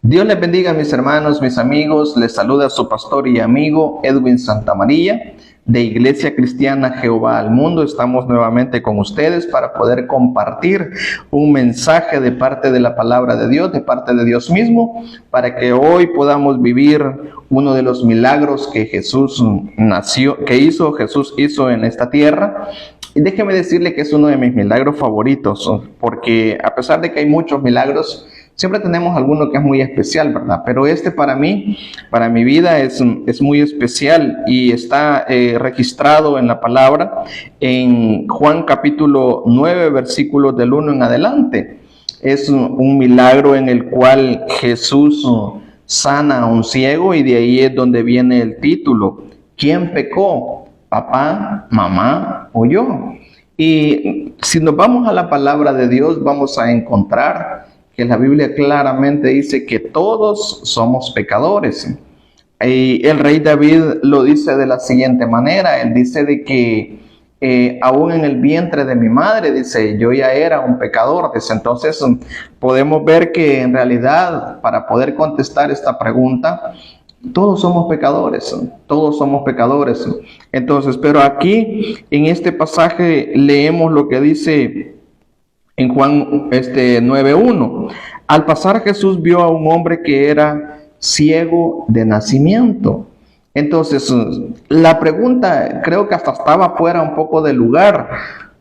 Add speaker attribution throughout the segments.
Speaker 1: Dios les bendiga, mis hermanos, mis amigos. Les saluda su pastor y amigo Edwin Santamaría de Iglesia Cristiana Jehová al Mundo. Estamos nuevamente con ustedes para poder compartir un mensaje de parte de la palabra de Dios, de parte de Dios mismo, para que hoy podamos vivir uno de los milagros que Jesús hizo en esta tierra. Y déjeme decirle que es uno de mis milagros favoritos, porque a pesar de que hay muchos milagros, siempre tenemos alguno que es muy especial, ¿verdad? Pero este para mí, para mi vida, es muy especial y está registrado en la palabra en Juan capítulo 9, versículos del 1 en adelante. Es un milagro en el cual Jesús sana a un ciego y de ahí es donde viene el título. ¿Quién pecó? ¿Papá, mamá o yo? Y si nos vamos a la palabra de Dios, vamos a encontrar que la Biblia claramente dice que todos somos pecadores. Y el rey David lo dice de la siguiente manera. Él dice de que aún en el vientre de mi madre, dice, yo ya era un pecador. Dice, entonces podemos ver que en realidad, para poder contestar esta pregunta, todos somos pecadores, todos somos pecadores. Entonces, pero aquí en este pasaje leemos lo que dice en Juan 9:1. Al pasar Jesús vio a un hombre que era ciego de nacimiento. Entonces, la pregunta creo que hasta estaba fuera un poco de lugar,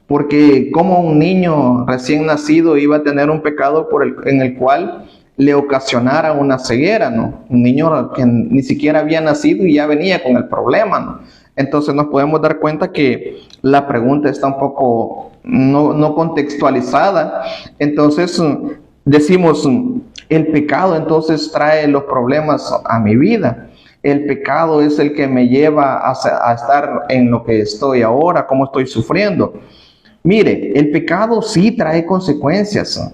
Speaker 1: porque como un niño recién nacido iba a tener un pecado en el cual le ocasionara una ceguera, ¿no? Un niño que ni siquiera había nacido y ya venía con el problema, ¿no? Entonces nos podemos dar cuenta que la pregunta está un poco no contextualizada. Entonces decimos, el pecado entonces trae los problemas a mi vida. El pecado es el que me lleva a estar en lo que estoy ahora, cómo estoy sufriendo. Mire, el pecado sí trae consecuencias.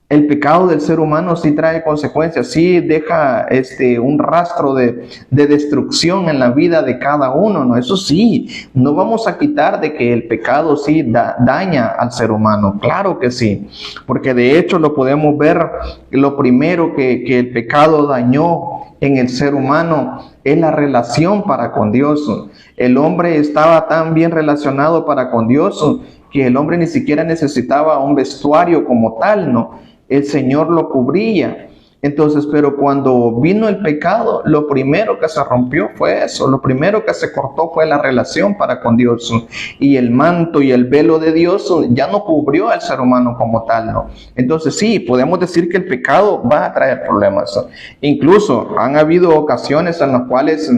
Speaker 1: El pecado del ser humano sí trae consecuencias, sí deja un rastro de destrucción en la vida de cada uno, ¿no? Eso sí, no vamos a quitar de que el pecado sí daña al ser humano, claro que sí, porque de hecho lo podemos ver, lo primero que el pecado dañó en el ser humano es la relación para con Dios. El hombre estaba tan bien relacionado para con Dios que el hombre ni siquiera necesitaba un vestuario como tal, ¿no? El Señor lo cubría. Entonces, pero cuando vino el pecado, lo primero que se rompió fue eso, lo primero que se cortó fue la relación para con Dios, y el manto y el velo de Dios ya no cubrió al ser humano como tal, ¿no? Entonces sí, podemos decir que el pecado va a traer problemas. Incluso han habido ocasiones en las cuales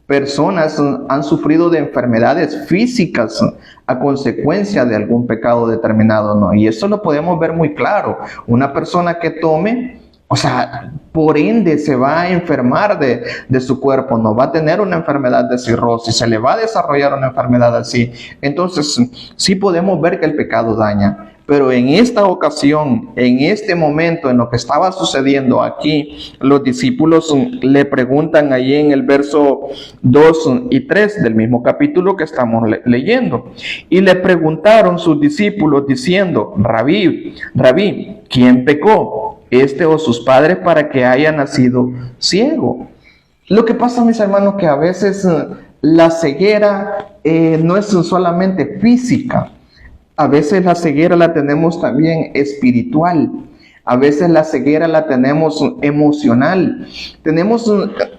Speaker 1: personas han sufrido de enfermedades físicas a consecuencia de algún pecado determinado, ¿no? Y eso lo podemos ver muy claro. Una persona que tome, o sea, por ende se va a enfermar de su cuerpo, no va a tener una enfermedad de cirrosis, se le va a desarrollar una enfermedad así. Entonces, sí podemos ver que el pecado daña. Pero en esta ocasión, en este momento, en lo que estaba sucediendo aquí, los discípulos le preguntan ahí en el verso 2 y 3 del mismo capítulo que estamos leyendo. Y le preguntaron sus discípulos diciendo, Rabí, ¿quién pecó? ¿Este o sus padres para que haya nacido ciego? Lo que pasa, mis hermanos, que a veces la ceguera no es solamente física. A veces la ceguera la tenemos también espiritual. A veces la ceguera la tenemos emocional. Tenemos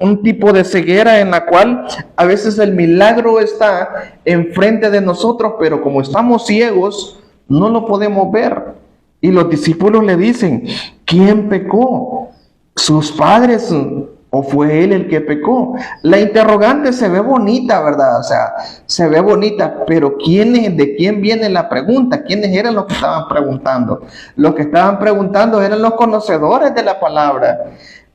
Speaker 1: un tipo de ceguera en la cual a veces el milagro está enfrente de nosotros, pero como estamos ciegos, no lo podemos ver. Y los discípulos le dicen, ¿quién pecó? ¿Sus padres o fue él el que pecó? La interrogante se ve bonita, ¿verdad? O sea, se ve bonita, pero ¿de quién viene la pregunta? ¿Quiénes eran los que estaban preguntando? Los que estaban preguntando eran los conocedores de la palabra.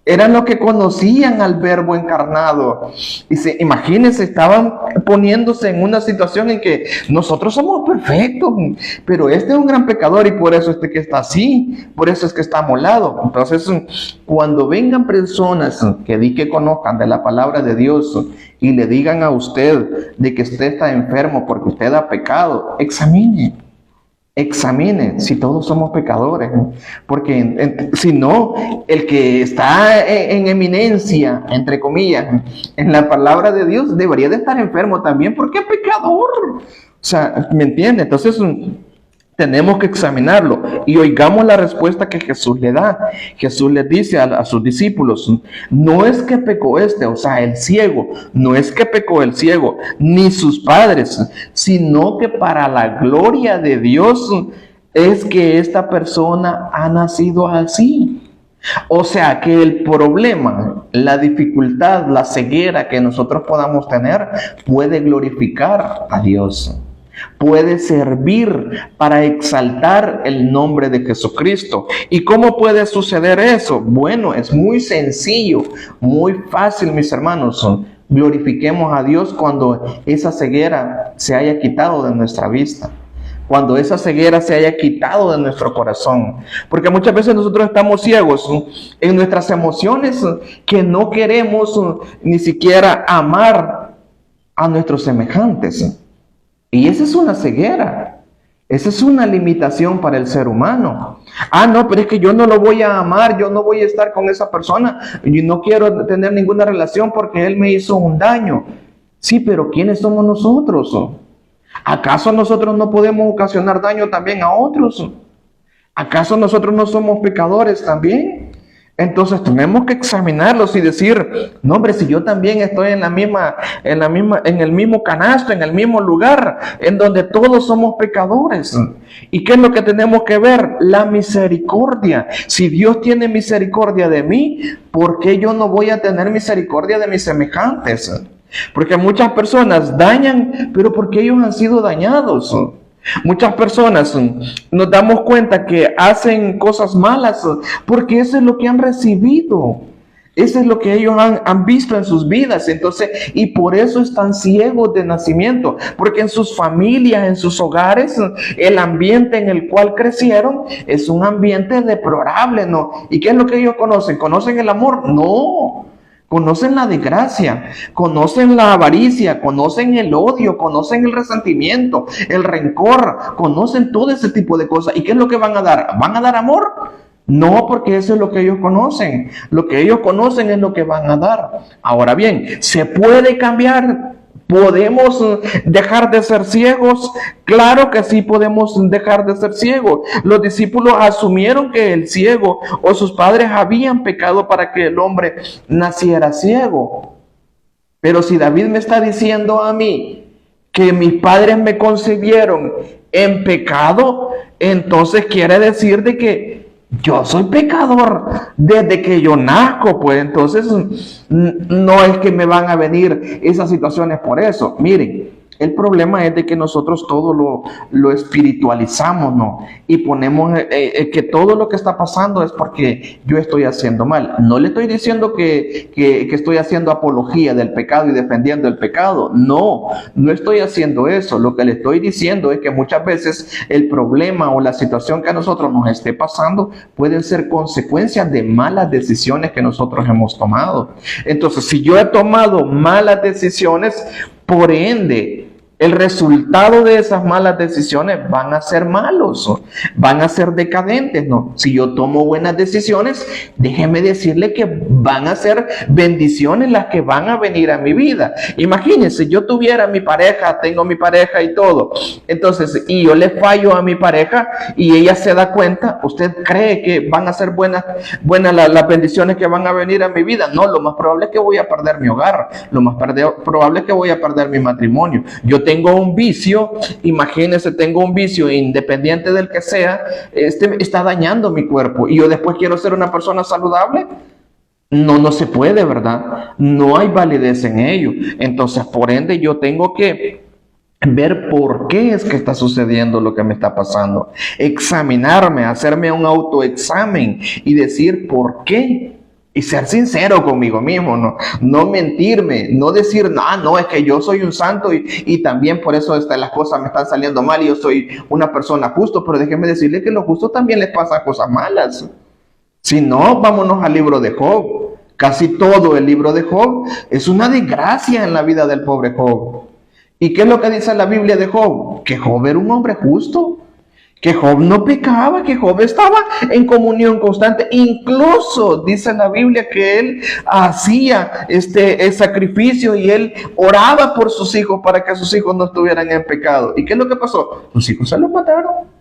Speaker 1: Eran los que conocían al Verbo encarnado. Y imagínense, estaban poniéndose en una situación en que nosotros somos perfectos, pero este es un gran pecador y por eso que está así, por eso es que está amolado. Entonces, cuando vengan personas que conozcan de la palabra de Dios y le digan a usted de que usted está enfermo porque usted ha pecado, examine examine si todos somos pecadores, ¿no? Porque si no, el que está en eminencia, entre comillas, en la palabra de Dios, debería de estar enfermo también, porque es pecador. O sea, ¿me entiende? Entonces, tenemos que examinarlo y oigamos la respuesta que Jesús le da. Jesús le dice a sus discípulos, no es que pecó o sea, el ciego, no es que pecó el ciego, ni sus padres, sino que para la gloria de Dios es que esta persona ha nacido así. O sea que el problema, la dificultad, la ceguera que nosotros podamos tener puede glorificar a Dios. Puede servir para exaltar el nombre de Jesucristo. ¿Y cómo puede suceder eso? Bueno, es muy sencillo, muy fácil, mis hermanos. Glorifiquemos a Dios cuando esa ceguera se haya quitado de nuestra vista, cuando esa ceguera se haya quitado de nuestro corazón. Porque muchas veces nosotros estamos ciegos en nuestras emociones, que no queremos ni siquiera amar a nuestros semejantes. Y esa es una ceguera, esa es una limitación para el ser humano. Ah, no, pero es que yo no lo voy a amar, yo no voy a estar con esa persona, y no quiero tener ninguna relación porque él me hizo un daño. Sí, pero ¿quiénes somos nosotros? ¿Acaso nosotros no podemos ocasionar daño también a otros? ¿Acaso nosotros no somos pecadores también? Entonces tenemos que examinarlos y decir, no hombre, si yo también estoy en el mismo canasto, en el mismo lugar, en donde todos somos pecadores. ¿Y qué es lo que tenemos que ver? La misericordia. Si Dios tiene misericordia de mí, ¿por qué yo no voy a tener misericordia de mis semejantes? Porque muchas personas dañan, pero porque ellos han sido dañados. Muchas personas nos damos cuenta que hacen cosas malas porque eso es lo que han recibido. Eso es lo que ellos han visto en sus vidas. Entonces, y por eso están ciegos de nacimiento. Porque en sus familias, en sus hogares, el ambiente en el cual crecieron es un ambiente deplorable, ¿no? ¿Y qué es lo que ellos conocen? ¿Conocen el amor? No. Conocen la desgracia, conocen la avaricia, conocen el odio, conocen el resentimiento, el rencor, conocen todo ese tipo de cosas. ¿Y qué es lo que van a dar? ¿Van a dar amor? No, porque eso es lo que ellos conocen. Lo que ellos conocen es lo que van a dar. Ahora bien, ¿se puede cambiar? ¿Podemos dejar de ser ciegos? Claro que sí podemos dejar de ser ciegos. Los discípulos asumieron que el ciego o sus padres habían pecado para que el hombre naciera ciego. Pero si David me está diciendo a mí que mis padres me concebieron en pecado, entonces quiere decir de que yo soy pecador desde que yo nazco, pues entonces no es que me van a venir esas situaciones por eso. Miren, el problema es de que nosotros todo lo espiritualizamos, ¿no? Y ponemos que todo lo que está pasando es porque yo estoy haciendo mal. No le estoy diciendo que estoy haciendo apología del pecado y defendiendo el pecado. No, no estoy haciendo eso. Lo que le estoy diciendo es que muchas veces el problema o la situación que a nosotros nos esté pasando pueden ser consecuencias de malas decisiones que nosotros hemos tomado. Entonces, si yo he tomado malas decisiones, por ende, el resultado de esas malas decisiones van a ser malos, van a ser decadentes, ¿no? Si yo tomo buenas decisiones, déjeme decirle que van a ser bendiciones las que van a venir a mi vida. Imagínense, yo tuviera mi pareja, tengo mi pareja y todo, entonces, y yo le fallo a mi pareja y ella se da cuenta, ¿usted cree que van a ser buenas las bendiciones que van a venir a mi vida? No, lo más probable es que voy a perder mi hogar, lo más probable es que voy a perder mi matrimonio. Yo tengo un vicio, imagínense, tengo un vicio independiente del que sea, está dañando mi cuerpo y yo después quiero ser una persona saludable. No se puede, ¿verdad? No hay validez en ello. Entonces, por ende, yo tengo que ver por qué es que está sucediendo lo que me está pasando. Examinarme, hacerme un autoexamen y decir por qué. Y ser sincero conmigo mismo, no mentirme, no decir, no, es que yo soy un santo y también por eso las cosas me están saliendo mal y yo soy una persona justo, pero déjeme decirle que a los justos también les pasan cosas malas. Si no, vámonos al libro de Job. Casi todo el libro de Job es una desgracia en la vida del pobre Job. ¿Y qué es lo que dice la Biblia de Job? Que Job era un hombre justo, Que Job no pecaba, que Job estaba en comunión constante. Incluso dice la Biblia que él hacía el sacrificio y él oraba por sus hijos para que sus hijos no estuvieran en pecado. ¿Y qué es lo que pasó? Sus hijos se los mataron.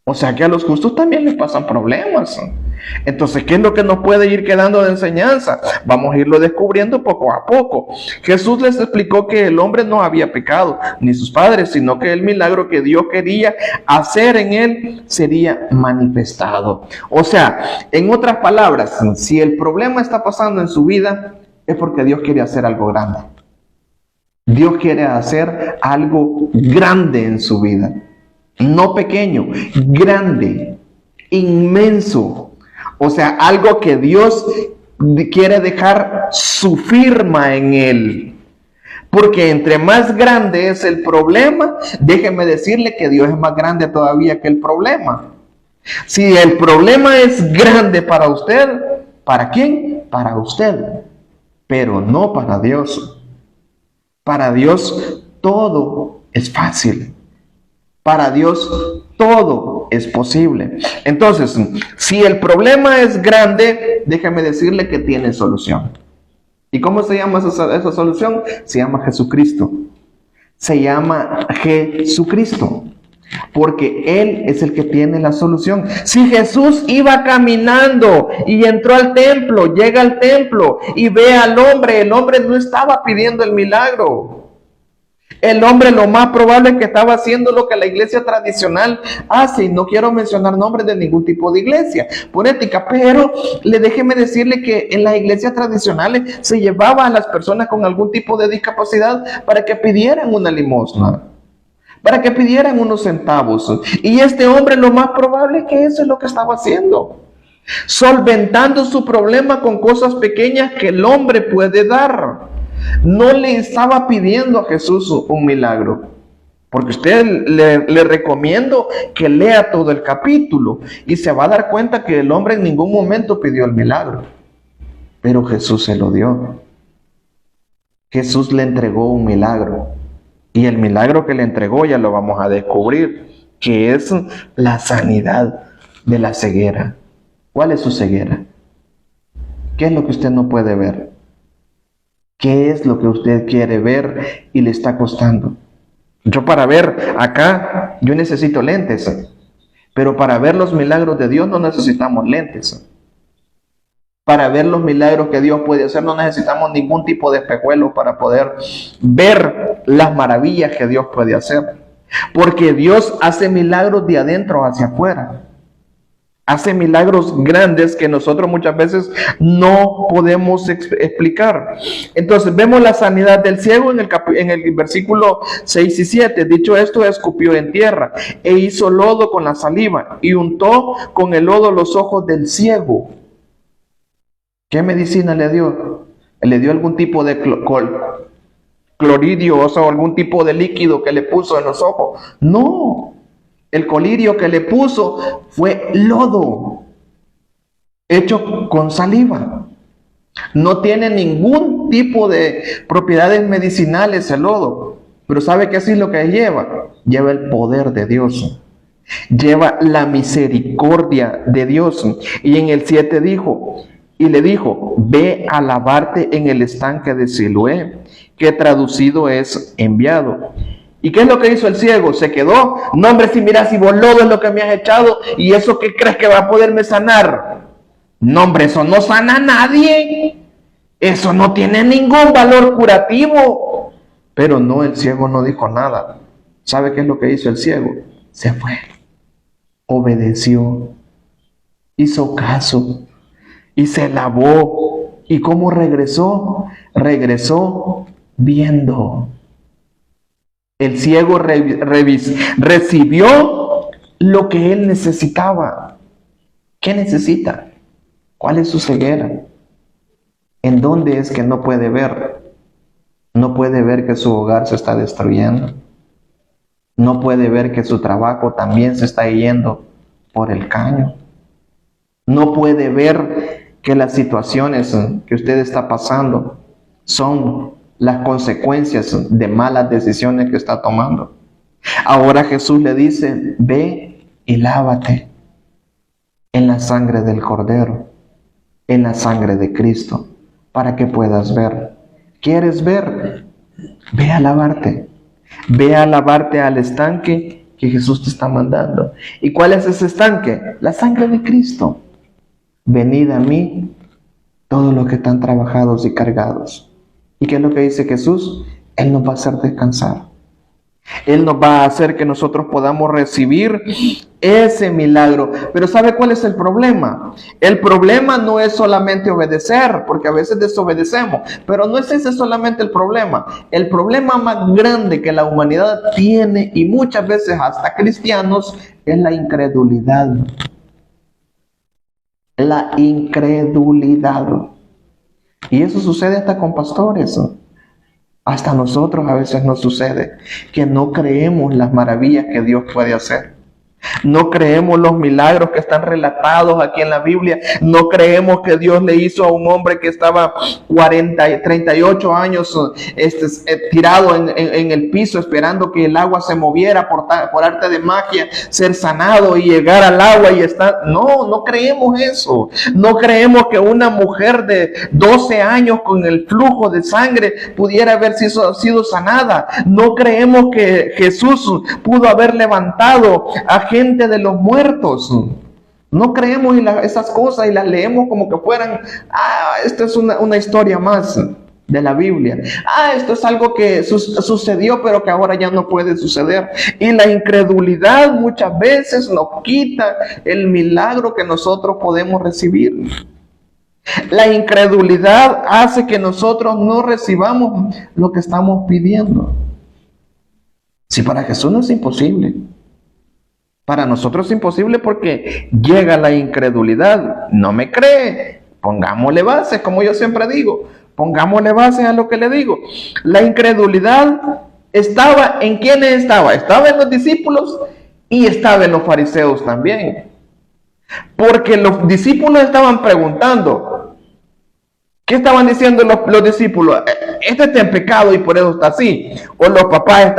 Speaker 1: O sea que a los justos también les pasan problemas. Entonces, ¿qué es lo que nos puede ir quedando de enseñanza? Vamos a irlo descubriendo poco a poco. Jesús les explicó que el hombre no había pecado, ni sus padres, sino que el milagro que Dios quería hacer en él sería manifestado. O sea, en otras palabras, si el problema está pasando en su vida, es porque Dios quiere hacer algo grande. Dios quiere hacer algo grande en su vida. No pequeño, grande, inmenso. O sea, algo que Dios quiere dejar su firma en él. Porque entre más grande es el problema, déjeme decirle que Dios es más grande todavía que el problema. Si el problema es grande para usted, ¿para quién? Para usted, pero no para Dios. Para Dios todo es fácil. Para Dios todo es posible. Entonces, si el problema es grande, déjame decirle que tiene solución. ¿Y cómo se llama esa solución? Se llama Jesucristo. Se llama Jesucristo. Porque Él es el que tiene la solución. Si Jesús iba caminando y entró al templo, llega al templo y ve al hombre, el hombre no estaba pidiendo el milagro. El hombre lo más probable es que estaba haciendo lo que la iglesia tradicional hace. Y no quiero mencionar nombres de ningún tipo de iglesia por ética, pero déjeme decirle que en las iglesias tradicionales se llevaba a las personas con algún tipo de discapacidad para que pidieran una limosna, para que pidieran unos centavos. Y este hombre lo más probable es que eso es lo que estaba haciendo, solventando su problema con cosas pequeñas que el hombre puede dar. No le estaba pidiendo a Jesús un milagro, porque usted le recomiendo que lea todo el capítulo y se va a dar cuenta que el hombre en ningún momento pidió el milagro, pero Jesús se lo dio. Jesús le entregó un milagro, y el milagro que le entregó ya lo vamos a descubrir, que es la sanidad de la ceguera. ¿Cuál es su ceguera? ¿Qué es lo que usted no puede ver? ¿Qué es lo que usted quiere ver y le está costando? Yo para ver acá, yo necesito lentes, pero para ver los milagros de Dios no necesitamos lentes. Para ver los milagros que Dios puede hacer no necesitamos ningún tipo de espejuelo para poder ver las maravillas que Dios puede hacer. Porque Dios hace milagros de adentro hacia afuera. Hace milagros grandes que nosotros muchas veces no podemos explicar. Entonces vemos la sanidad del ciego en el versículo 6 y 7. Dicho esto, escupió en tierra e hizo lodo con la saliva y untó con el lodo los ojos del ciego. ¿Qué medicina le dio? ¿Le dio algún tipo de cloridio, o sea, algún tipo de líquido que le puso en los ojos? No. El colirio que le puso fue lodo, hecho con saliva. No tiene ningún tipo de propiedades medicinales el lodo, pero ¿sabe qué es lo que lleva? Lleva el poder de Dios, lleva la misericordia de Dios. Y en el 7 le dijo, ve a lavarte en el estanque de Siloé, que traducido es enviado. ¿Y qué es lo que hizo el ciego? Se quedó. No, hombre, si mira, si vos lodo es lo que me has echado, ¿y eso qué crees que va a poderme sanar? No, hombre, eso no sana a nadie. Eso no tiene ningún valor curativo. Pero no, el ciego no dijo nada. ¿Sabe qué es lo que hizo el ciego? Se fue. Obedeció. Hizo caso. Y se lavó. ¿Y cómo regresó? Regresó viendo. El ciego recibió lo que él necesitaba. ¿Qué necesita? ¿Cuál es su ceguera? ¿En dónde es que no puede ver? No puede ver que su hogar se está destruyendo. No puede ver que su trabajo también se está yendo por el caño. No puede ver que las situaciones que usted está pasando son las consecuencias de malas decisiones que está tomando. Ahora Jesús le dice, ve y lávate en la sangre del Cordero, en la sangre de Cristo, para que puedas ver. ¿Quieres ver? Ve a lavarte. Ve a lavarte al estanque que Jesús te está mandando. ¿Y cuál es ese estanque? La sangre de Cristo. Venid a mí, todos los que están trabajados y cargados. ¿Y qué es lo que dice Jesús? Él nos va a hacer descansar. Él nos va a hacer que nosotros podamos recibir ese milagro. Pero ¿sabe cuál es el problema? El problema no es solamente obedecer, porque a veces desobedecemos, pero no es ese solamente el problema. El problema más grande que la humanidad tiene, y muchas veces hasta cristianos, es la incredulidad. La incredulidad. Y eso sucede hasta con pastores. Hasta nosotros a veces nos sucede que no creemos las maravillas que Dios puede hacer. No creemos los milagros que están relatados aquí en la Biblia. No creemos que Dios le hizo a un hombre que estaba 38 años tirado en el piso esperando que el agua se moviera por arte de magia, ser sanado y llegar al agua y estar... No creemos eso. No creemos que una mujer de 12 años con el flujo de sangre pudiera haber sido sanada. No creemos que Jesús pudo haber levantado a gente de los muertos. No creemos en esas cosas y las leemos como que fueran, esto es una historia más de la Biblia. Esto es algo que sucedió pero que ahora ya no puede suceder. Y la incredulidad muchas veces nos quita el milagro que nosotros podemos recibir. La incredulidad hace que nosotros no recibamos lo que estamos pidiendo. Si para Jesús no es imposible, para nosotros es imposible porque llega la incredulidad. No me cree. Pongámosle bases, como yo siempre digo. Pongámosle bases a lo que le digo. La incredulidad estaba en ¿quiénes estaba? Estaba en los discípulos y estaba en los fariseos también. Porque los discípulos estaban preguntando. ¿Qué estaban diciendo los discípulos? Este está en pecado y por eso está así. O los papás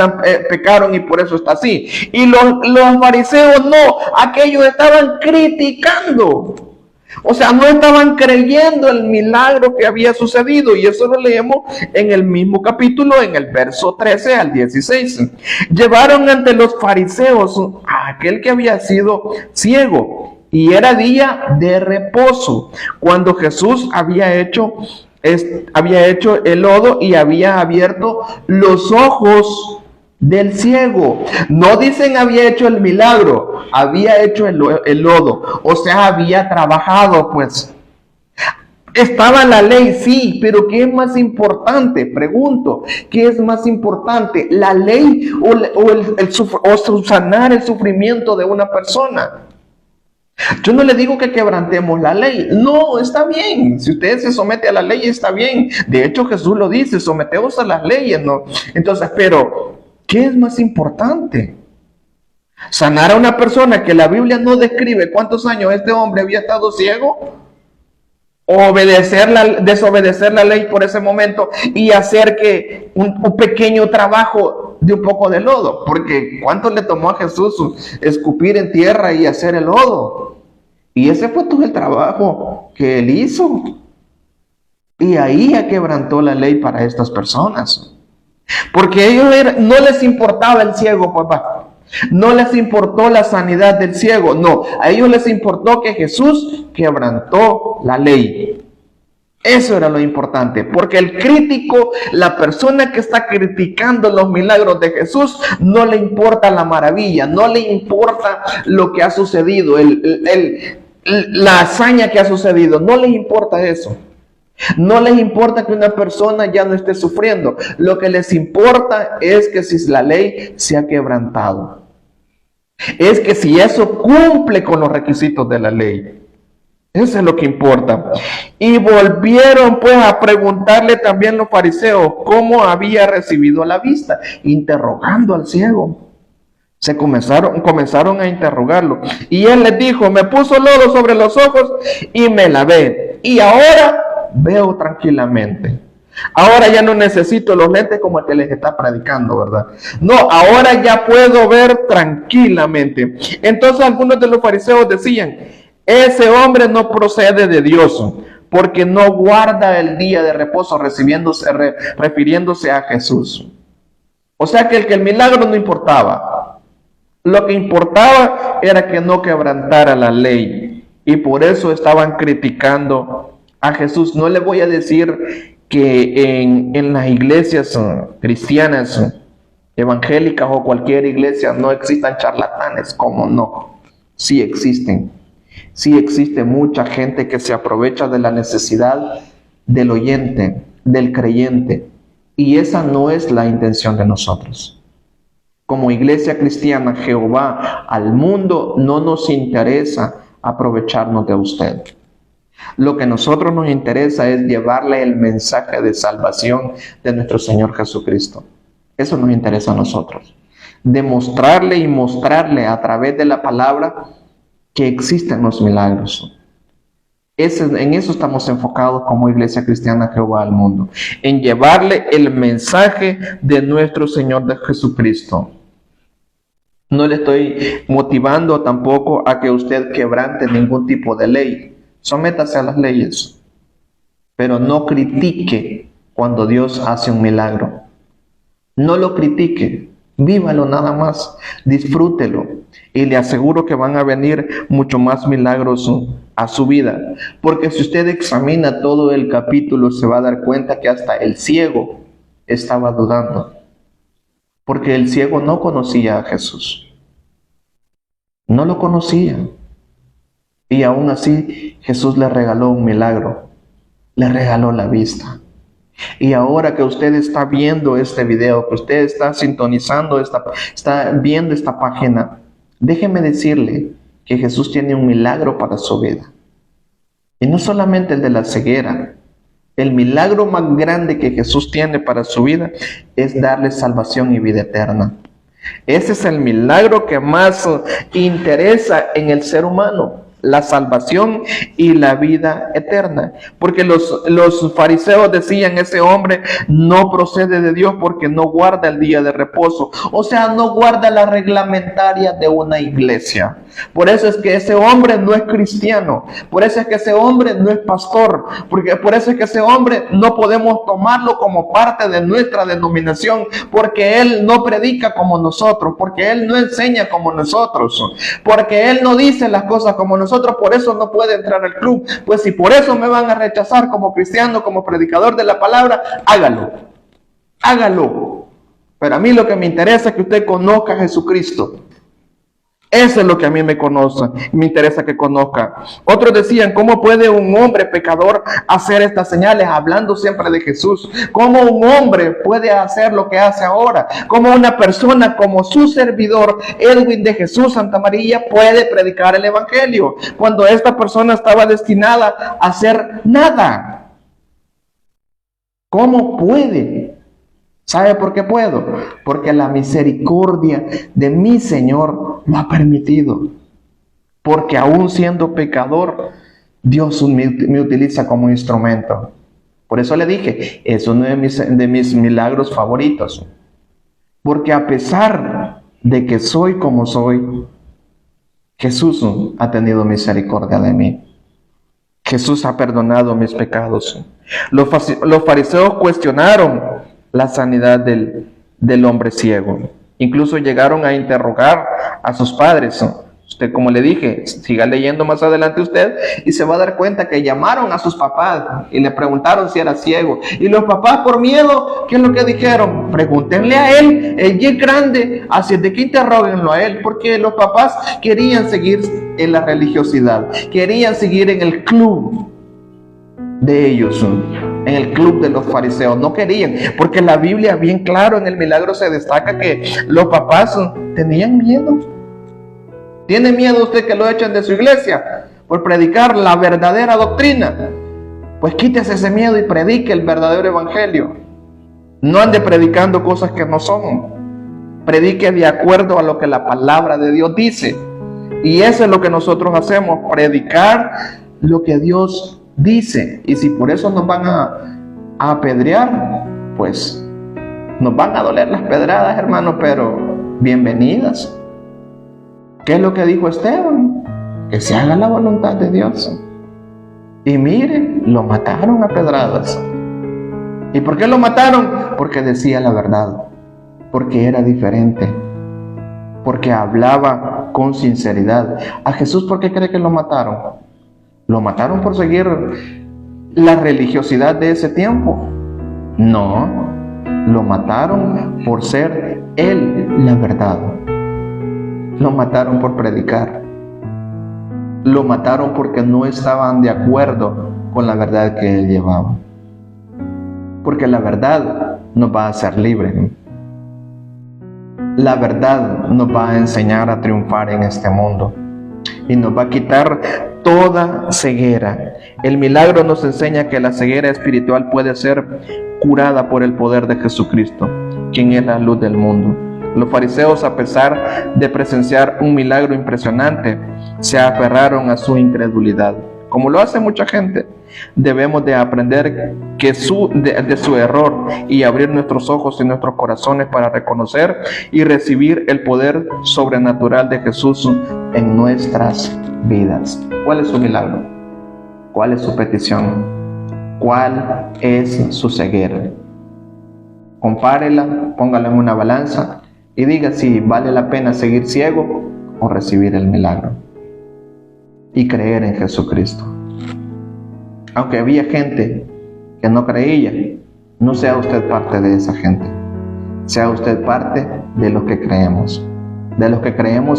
Speaker 1: pecaron y por eso está así. Y los fariseos no. Aquellos estaban criticando. O sea, no estaban creyendo el milagro que había sucedido. Y eso lo leemos en el mismo capítulo, en el verso 13 al 16. Llevaron ante los fariseos a aquel que había sido ciego. Y era día de reposo, cuando Jesús había hecho el lodo y había abierto los ojos del ciego. No dicen había hecho el milagro, había hecho el lodo, o sea, había trabajado, pues. Estaba la ley, sí, pero ¿qué es más importante? Pregunto, ¿qué es más importante? ¿La ley o sanar el sufrimiento de una persona? Yo no le digo que quebrantemos la ley. No, está bien. Si usted se somete a la ley, está bien. De hecho, Jesús lo dice, someteos a las leyes, ¿no? Entonces, pero, ¿qué es más importante? ¿Sanar a una persona que la Biblia no describe cuántos años este hombre había estado ciego? ¿O desobedecer la ley por ese momento y hacer que un pequeño trabajo de un poco de lodo? Porque ¿cuánto le tomó a Jesús escupir en tierra y hacer el lodo? Y ese fue todo el trabajo que él hizo. Y ahí quebrantó la ley para estas personas. Porque a ellos no les importaba el ciego, papá. No les importó la sanidad del ciego. No, a ellos les importó que Jesús quebrantó la ley. Eso era lo importante, porque el crítico, la persona que está criticando los milagros de Jesús, no le importa la maravilla, no le importa lo que ha sucedido, la hazaña que ha sucedido, no les importa eso. No les importa que una persona ya no esté sufriendo. Lo que les importa es que si la ley se ha quebrantado, es que si eso cumple con los requisitos de la ley. Eso es lo que importa. Y volvieron pues a preguntarle también los fariseos cómo había recibido la vista, interrogando al ciego. Comenzaron a interrogarlo. Y él les dijo, me puso lodo sobre los ojos y me lavé. Y ahora veo tranquilamente. Ahora ya no necesito los lentes como el que les está predicando, ¿verdad? No, ahora ya puedo ver tranquilamente. Entonces algunos de los fariseos decían, ese hombre no procede de Dios, porque no guarda el día de reposo, refiriéndose a Jesús. O sea que el milagro no importaba. Lo que importaba era que no quebrantara la ley. Y por eso estaban criticando a Jesús. No le voy a decir que en las iglesias cristianas, evangélicas o cualquier iglesia no existan charlatanes. ¿Cómo no? Sí existen. Sí existe mucha gente que se aprovecha de la necesidad del oyente, del creyente. Y esa no es la intención de nosotros. Como iglesia cristiana, Jehová, al mundo no nos interesa aprovecharnos de usted. Lo que a nosotros nos interesa es llevarle el mensaje de salvación de nuestro Señor Jesucristo. Eso nos interesa a nosotros. Demostrarle y mostrarle a través de la palabra que existen los milagros. En eso estamos enfocados como Iglesia Cristiana Jehová al mundo. En llevarle el mensaje de nuestro Señor de Jesucristo. No le estoy motivando tampoco a que usted quebrante ningún tipo de ley. Sométase a las leyes, pero no critique cuando Dios hace un milagro. No lo critique, vívalo nada más, disfrútelo y le aseguro que van a venir mucho más milagros a su vida. Porque si usted examina todo el capítulo se va a dar cuenta que hasta el ciego estaba dudando. Porque el ciego no conocía a Jesús. No lo conocía. Y aún así Jesús le regaló un milagro, le regaló la vista. Y ahora que usted está viendo este video, que usted está sintonizando, está viendo esta página, déjeme decirle que Jesús tiene un milagro para su vida. Y no solamente el de la ceguera, el milagro más grande que Jesús tiene para su vida es darle salvación y vida eterna. Ese es el milagro que más interesa en el ser humano. La salvación y la vida eterna. Porque los fariseos decían, ese hombre no procede de Dios porque no guarda el día de reposo. O sea, no guarda la reglamentaria de una iglesia. Por eso es que ese hombre no es cristiano. Por eso es que ese hombre no es pastor. Por eso es que ese hombre no podemos tomarlo como parte de nuestra denominación. Porque él no predica como nosotros. Porque él no enseña como nosotros. Porque él no dice las cosas como nosotros. Por eso no puede entrar al club. Pues si por eso me van a rechazar como cristiano, como predicador de la palabra, hágalo. Hágalo. Pero a mí lo que me interesa es que usted conozca a Jesucristo. Eso es lo que a mí me interesa que conozca. Otros decían, ¿cómo puede un hombre pecador hacer estas señales? Hablando siempre de Jesús. ¿Cómo un hombre puede hacer lo que hace ahora? ¿Cómo una persona como su servidor, Edwin de Jesús Santa María, puede predicar el evangelio? Cuando esta persona estaba destinada a hacer nada. ¿Cómo puede? ¿Sabe por qué puedo? Porque la misericordia de mi Señor lo ha permitido. Porque aún siendo pecador, Dios me utiliza como instrumento. Por eso le dije, es uno de mis milagros favoritos. Porque a pesar de que soy como soy, Jesús ha tenido misericordia de mí. Jesús ha perdonado mis pecados. Los fariseos cuestionaron la sanidad del hombre ciego. Incluso llegaron a interrogar a sus padres. Usted, como le dije, siga leyendo más adelante usted y se va a dar cuenta que llamaron a sus papás y le preguntaron si era ciego. Y los papás, por miedo, ¿qué es lo que dijeron? Pregúntenle a él es grande, así es de que interróguenlo a él, porque los papás querían seguir en la religiosidad, querían seguir en el club de ellos, en el club de los fariseos. No querían, porque la Biblia bien claro en el milagro se destaca que los papás tenían miedo. ¿Tiene miedo usted que lo echen de su iglesia por predicar la verdadera doctrina? Pues quítese ese miedo y predique el verdadero evangelio. No ande predicando cosas que no son. Predique de acuerdo a lo que la palabra de Dios dice. Y eso es lo que nosotros hacemos, predicar lo que Dios dice. Y si por eso nos van a apedrear, pues nos van a doler las pedradas, hermanos, pero bienvenidas. ¿Qué es lo que dijo Esteban? Que se haga la voluntad de Dios. Y miren, lo mataron a pedradas. ¿Y por qué lo mataron? Porque decía la verdad, porque era diferente, porque hablaba con sinceridad. ¿A Jesús por qué cree que lo mataron? ¿Lo mataron por seguir la religiosidad de ese tiempo? No, lo mataron por ser Él la verdad. Lo mataron por predicar. Lo mataron porque no estaban de acuerdo con la verdad que Él llevaba. Porque la verdad nos va a hacer libres. La verdad nos va a enseñar a triunfar en este mundo. Y nos va a quitar toda ceguera. El milagro nos enseña que la ceguera espiritual puede ser curada por el poder de Jesucristo, quien es la luz del mundo. Los fariseos, a pesar de presenciar un milagro impresionante, se aferraron a su incredulidad. Como lo hace mucha gente, debemos de aprender de su error y abrir nuestros ojos y nuestros corazones para reconocer y recibir el poder sobrenatural de Jesús en nuestras vidas. ¿Cuál es su milagro? ¿Cuál es su petición? ¿Cuál es su ceguera? Compárela, póngala en una balanza y diga si vale la pena seguir ciego o recibir el milagro y creer en Jesucristo. Aunque había gente que no creía, no sea usted parte de esa gente. Sea usted parte de los que creemos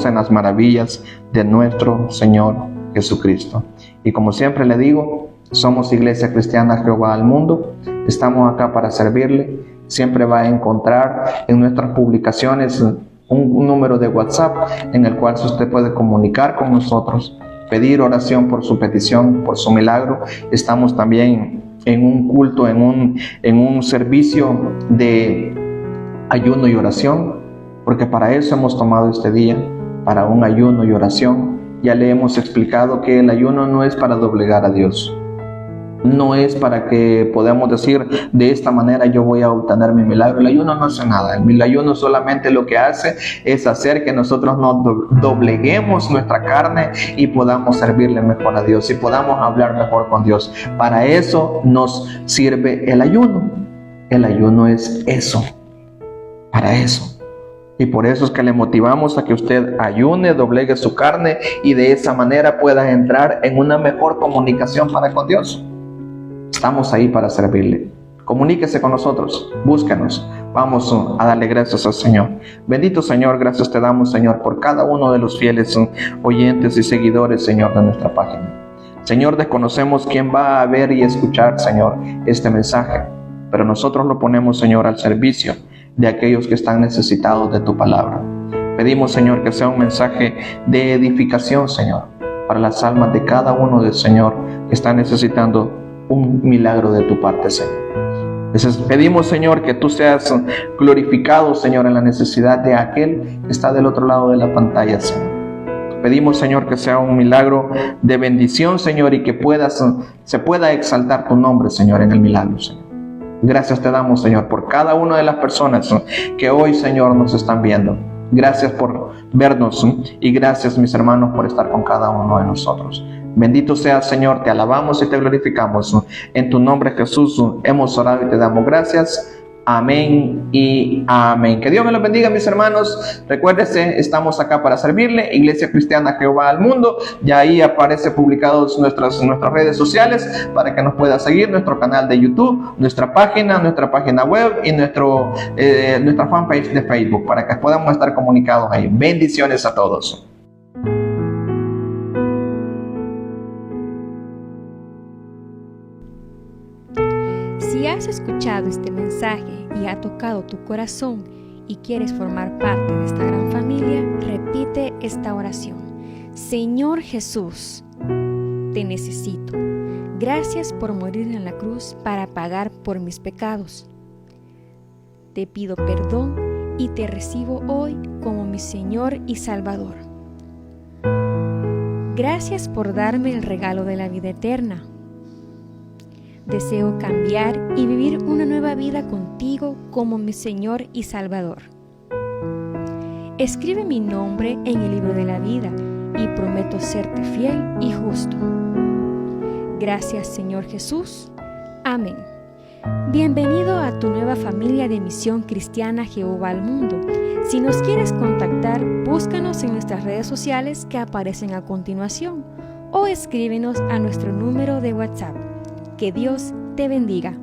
Speaker 1: en las maravillas de nuestro Señor Jesucristo. Y como siempre le digo, somos Iglesia Cristiana Jehová al Mundo. Estamos acá para servirle. Siempre va a encontrar en nuestras publicaciones un número de WhatsApp en el cual usted puede comunicar con nosotros, pedir oración por su petición, por su milagro. Estamos también en un culto, en un servicio de ayuno y oración, porque para eso hemos tomado este día, para un ayuno y oración. Ya le hemos explicado que el ayuno no es para doblegar a Dios. No es para que podamos decir, de esta manera yo voy a obtener mi milagro. El ayuno no hace nada. El ayuno solamente lo que hace es hacer que nosotros nos dobleguemos nuestra carne y podamos servirle mejor a Dios y podamos hablar mejor con Dios. Para eso nos sirve el ayuno. El ayuno es eso, para eso. Y por eso es que le motivamos a que usted ayune, doblegue su carne y de esa manera pueda entrar en una mejor comunicación para con Dios. Estamos ahí para servirle. Comuníquese con nosotros, búsquenos. Vamos a darle gracias al Señor. Bendito Señor, gracias te damos, Señor, por cada uno de los fieles oyentes y seguidores, Señor, de nuestra página. Señor, desconocemos quién va a ver y escuchar, Señor, este mensaje, pero nosotros lo ponemos, Señor, al servicio de aquellos que están necesitados de tu palabra. Pedimos, Señor, que sea un mensaje de edificación, Señor, para las almas de cada uno del Señor que está necesitando un milagro de tu parte, Señor. Entonces pedimos, Señor, que tú seas glorificado, Señor, en la necesidad de aquel que está del otro lado de la pantalla, Señor. Pedimos, Señor, que sea un milagro de bendición, Señor, y que se pueda exaltar tu nombre, Señor, en el milagro, Señor. Gracias te damos, Señor, por cada una de las personas que hoy, Señor, nos están viendo. Gracias por vernos y gracias, mis hermanos, por estar con cada uno de nosotros. Bendito seas, Señor, te alabamos y te glorificamos. En tu nombre, Jesús, hemos orado y te damos gracias. Amén y amén. Que Dios me los bendiga, mis hermanos. Recuérdese, estamos acá para servirle. Iglesia Cristiana Jehová al Mundo. Ya ahí aparece publicados nuestras redes sociales para que nos pueda seguir. Nuestro canal de YouTube, nuestra página web y nuestra fanpage de Facebook para que podamos estar comunicados ahí. Bendiciones a todos.
Speaker 2: Si has escuchado este mensaje y ha tocado tu corazón y quieres formar parte de esta gran familia, repite esta oración. Señor Jesús, te necesito. Gracias por morir en la cruz para pagar por mis pecados. Te pido perdón y te recibo hoy como mi Señor y Salvador. Gracias por darme el regalo de la vida eterna. Deseo cambiar y vivir una nueva vida contigo como mi Señor y Salvador. Escribe mi nombre en el libro de la vida y prometo serte fiel y justo. Gracias, Señor Jesús. Amén. Bienvenido a tu nueva familia de Misión Cristiana Jehová al Mundo. Si nos quieres contactar, búscanos en nuestras redes sociales que aparecen a continuación o escríbenos a nuestro número de WhatsApp. Que Dios te bendiga.